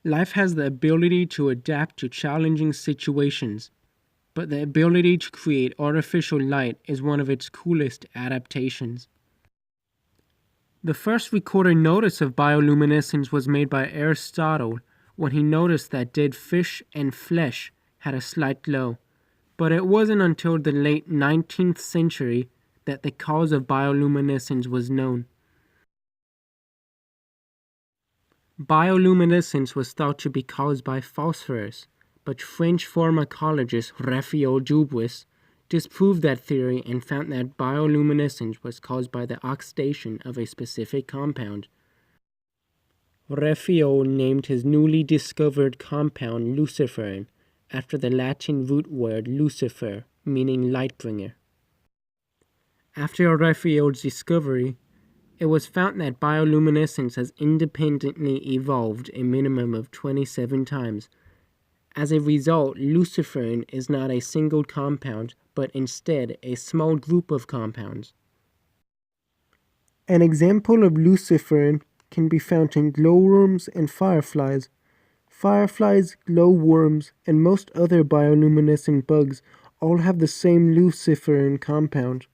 Life has the ability to adapt to challenging situations, but the ability to create artificial light is one of its coolest adaptations. The first recorded notice of bioluminescence was made by Aristotle when he noticed that dead fish and flesh had a slight glow, but it wasn't until the late 19th century that the cause of bioluminescence was known. Bioluminescence was thought to be caused by phosphorus, but French pharmacologist Raphael Dubois disproved that theory and found that bioluminescence was caused by the oxidation of a specific compound. Raphael named his newly discovered compound Luciferin after the Latin root word Lucifer, meaning light bringer. After Raphael's discovery, it was found that bioluminescence has independently evolved a minimum of 27 times. As a result, luciferin is not a single compound, but instead a small group of compounds. An example of luciferin can be found in glowworms and fireflies. Fireflies, glowworms, and most other bioluminescent bugs all have the same luciferin compound.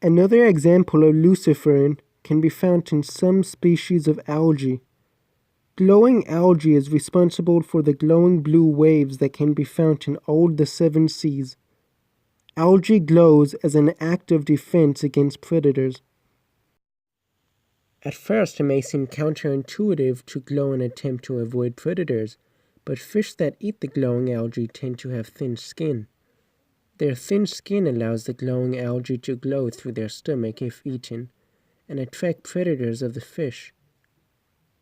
Another example of luciferin can be found in some species of algae. Glowing algae is responsible for the glowing blue waves that can be found in all the 7 seas. Algae glows as an act of defense against predators. At first, it may seem counterintuitive to glow in an attempt to avoid predators, but fish that eat the glowing algae tend to have thin skin. Their thin skin allows the glowing algae to glow through their stomach if eaten, and attract predators of the fish.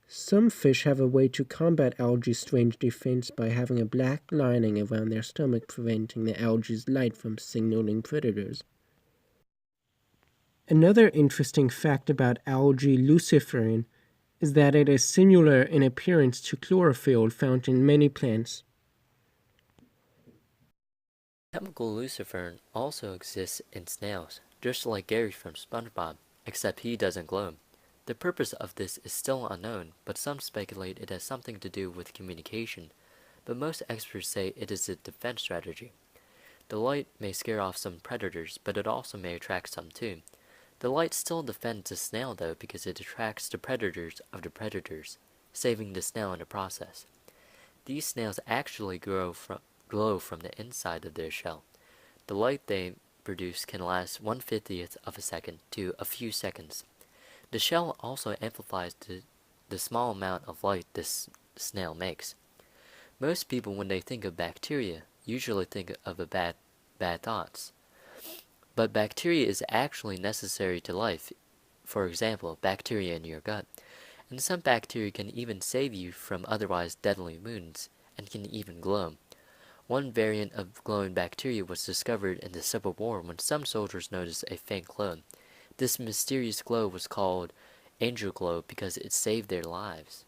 Some fish have a way to combat algae's strange defense by having a black lining around their stomach preventing the algae's light from signaling predators. Another interesting fact about algae luciferin is that it is similar in appearance to chlorophyll found in many plants. Chemical luciferin also exists in snails, just like Gary from SpongeBob, except he doesn't glow. The purpose of this is still unknown, but some speculate it has something to do with communication, but most experts say it is a defense strategy. The light may scare off some predators, but it also may attract some too. The light still defends the snail though because it attracts the predators of the predators, saving the snail in the process. These snails actually glow from the inside of their shell. The light they produce can last 1/50th of a second to a few seconds. The shell also amplifies the small amount of light this snail makes. Most people, when they think of bacteria, usually think of bad thoughts. But bacteria is actually necessary to life. For example, bacteria in your gut. And some bacteria can even save you from otherwise deadly wounds, and can even glow. One variant of glowing bacteria was discovered in the Civil War when some soldiers noticed a faint glow. This mysterious glow was called angel glow because it saved their lives.